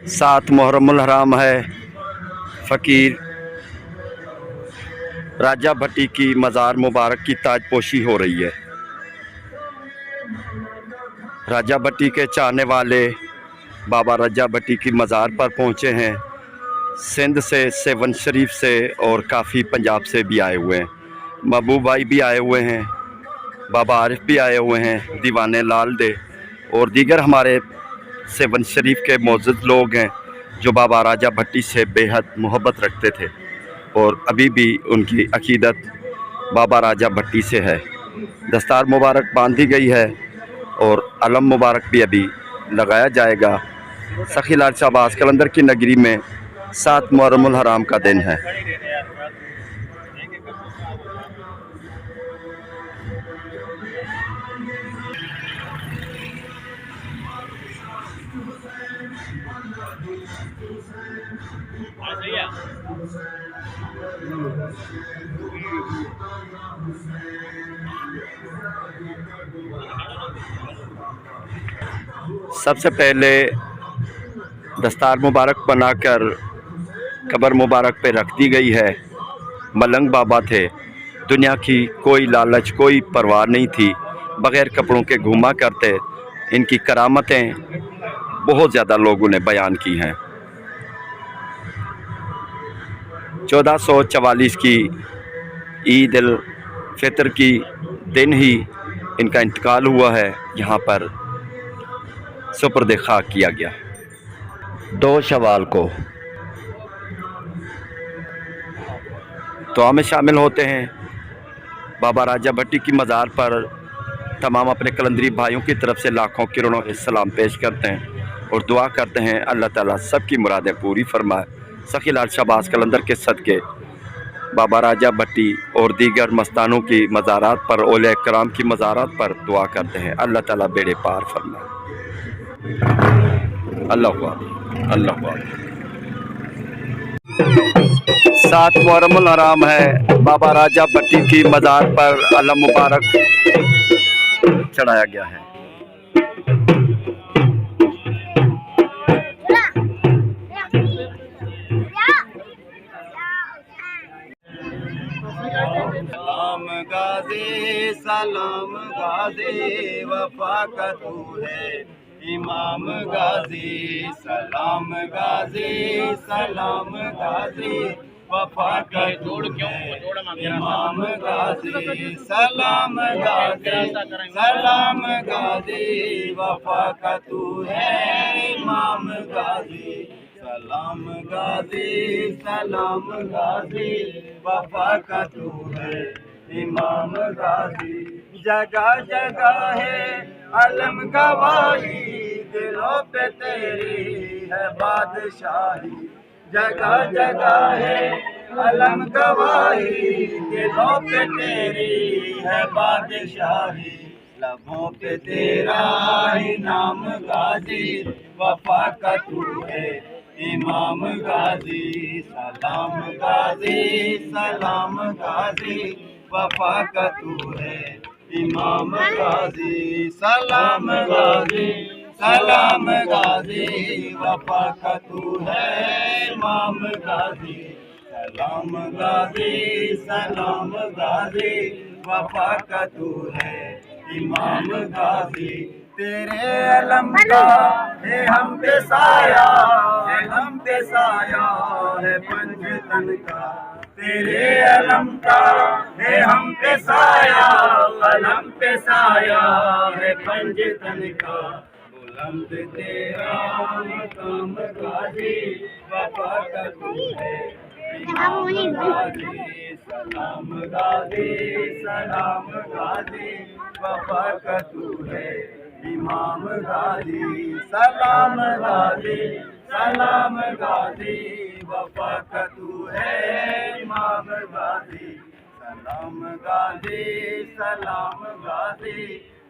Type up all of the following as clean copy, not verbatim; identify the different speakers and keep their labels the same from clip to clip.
Speaker 1: सात मुहर्रमुल हराम है। फ़कीर राजा भट्टी की मज़ार मुबारक की ताजपोशी हो रही है। राजा भट्टी के चाहने वाले बाबा राजा भट्टी की मज़ार पर पहुँचे हैं। सिंध से, सेवन शरीफ से और काफ़ी पंजाब से भी आए हुए हैं। महबूब भाई भी आए हुए हैं, बाबा आरिफ भी आए हुए हैं, दीवाने लाल दे और दीगर हमारे सेवन शरीफ के मौजूद लोग हैं जो बाबा राजा भट्टी से बेहद मोहब्बत रखते थे और अभी भी उनकी अकीदत बाबा राजा भट्टी से है। दस्तार मुबारक बांधी गई है और अलम मुबारक भी अभी लगाया जाएगा। सखी लाल शाहबाज कलंदर की नगरी में 7 मुहर्रमुल हराम का दिन है। सबसे पहले दस्तार मुबारक बनाकर कब्र मुबारक पे रख दी गई है। मलंग बाबा थे, दुनिया की कोई लालच कोई परवाह नहीं थी, बग़ैर कपड़ों के घूमा करते। इनकी करामतें बहुत ज़्यादा लोगों ने बयान की हैं। 1444 की ईद उल फितर की दिन ही इनका इंतकाल हुआ है। यहाँ पर सुपुर्द खाक किया गया 2 शवाल को। दुआ में शामिल होते हैं। बाबा राजा भट्टी की मज़ार पर तमाम अपने कलंदरी भाइयों की तरफ से लाखों करोड़ों के सलाम पेश करते हैं और दुआ करते हैं अल्लाह ताला सबकी मुरादें पूरी फरमाए। सखी लाल शाहबाज कलंदर के सदके बाबा राजा भट्टी और दीगर मस्तानों की मज़ारात पर, औलिया कराम की मज़ारात पर दुआ करते हैं अल्लाह ताला बेड़े पार फरमाए। अल्लाह अल्लाह। 7 मुहर्रमुल हराम है। बाबा राजा भट्टी की मज़ार पर अलम मुबारक चढ़ाया गया है।
Speaker 2: सलाम गाज़ी सलाम गाज़ी वफा का तू है इमाम गाज़ी। सलाम गाज़ी सलाम गाज़ी वफा का तू है इमाम गाज़ी। सलाम गाज़ी सलाम गाज़ी वफा का तू है इमाम गाज़ी। सलाम गाज़ी सलाम गाज़ी वफा का तू है इमाम गाज़ी। जगह जगह है अलम गवाही, दिलों पे तेरी है बादशाही। जगह जगह है अलम गवाही, दिलों पे तेरी है बादशाही। लबों पे तेरा ही नाम गाज़ी, वफा का तू है इमाम गाज़ी। सलाम गाज़ी सलाम गाज़ी वफा का तू है इमाम गाज़ी। सलाम गाज़ी सलाम गाज़ी वफा का तू है इमाम गाज़ी। सलाम गाज़ी सलाम गाज़ी वफा का तू है इमाम गाज़ी। तेरे अलम का है हम पे साया, है हम पे साया है पंजतन का। तेरे अलम का है हम पे साया, अलम पे साया है पंजतन का। बुलंद तेरा मकाम गाज़ी, वफा का तू है इमाम गाज़ी। सलाम गाज़ी सलाम गाज़ी वफा का तू है इमाम गाज़ी। सलाम गाज़ी सलाम गाज़ी वफा का तू है इमाम गाज़ी। सलाम गाज़ी सलाम गाज़ी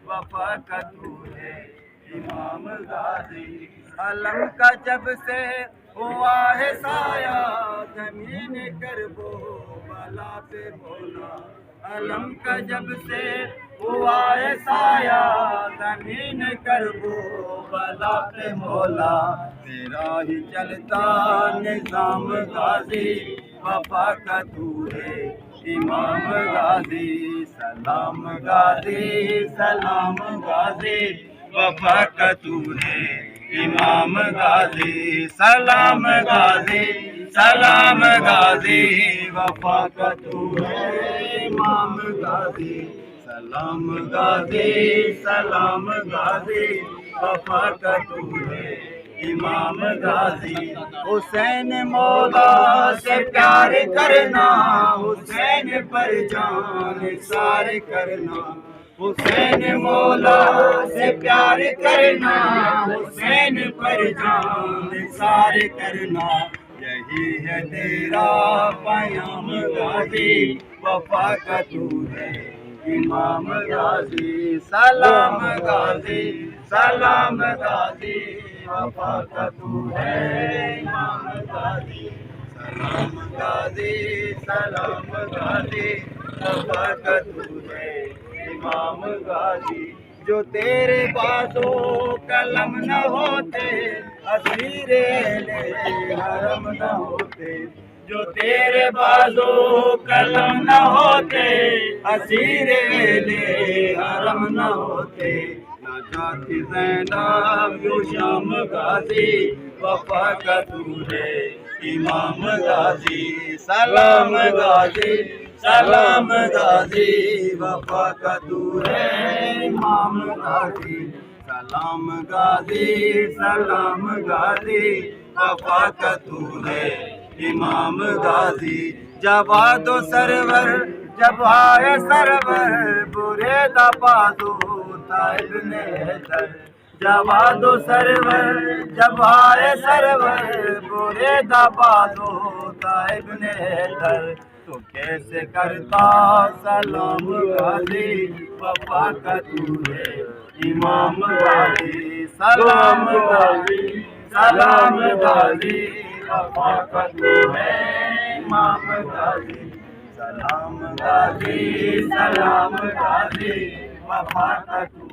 Speaker 2: वफा का तू है इमाम गाज़ी। अलम का जब से हुआ है साया, ज़मीन कर वो बला पे बोला। अलम का जब से हुआ है साया, जमीन कर वो बला पे मौला, तेरा ही चलता निजाम गाजी, वफा का तू है इमाम गाजी। सलाम गाजी सलाम गाजी, वफा का तू है इमाम गाजी। सलाम गाजी सलाम गाजी, वफा का तू है इमाम गाजी। सलाम गाजी सलाम गाजी, वफा का तू है इमाम गाजी। हुसैन मौला से प्यार करना, हुसैन पर जान सार करना। हुसैन मौला से प्यार करना, हुसैन पर जान सार करना। यही है तेरा पयाम गाजी, वफा का तू है इमाम गाजी। सलाम गाजी सलाम गाजी, वफा का तू है इमाम गाजी। सलाम गाजी सलाम गाजी, वफा का तू है इमाम गाजी। जो तेरे बाजो कलम न होते, असीरे हरम न होते। जो तेरे बाजो कलम न होते, असीरे हरम न होते। न जाती ज़ैनब यो शाम गाजी, वफा का तू है इमाम गाजी। सलाम गाजी सलाम गाजी, वफा का तू है इमाम गाजी। सलाम गाजी सलाम गाजी, वफा का तू है इमाम गाजी। जब दो सरवर जब आए सरवर, बुरे दबादो ताइब ने हैदर। जब दो सरवर जब आए सरवर, बुरे दबादो ताइब ने हैदर। तो कैसे करता सलाम गाजी, वफा का तू है इमाम गाजी। सलाम गाजी सलाम गाजी, वफा का तू है इमाम गाजी। सलाम गाजी सलाम गाजी, वफा का तू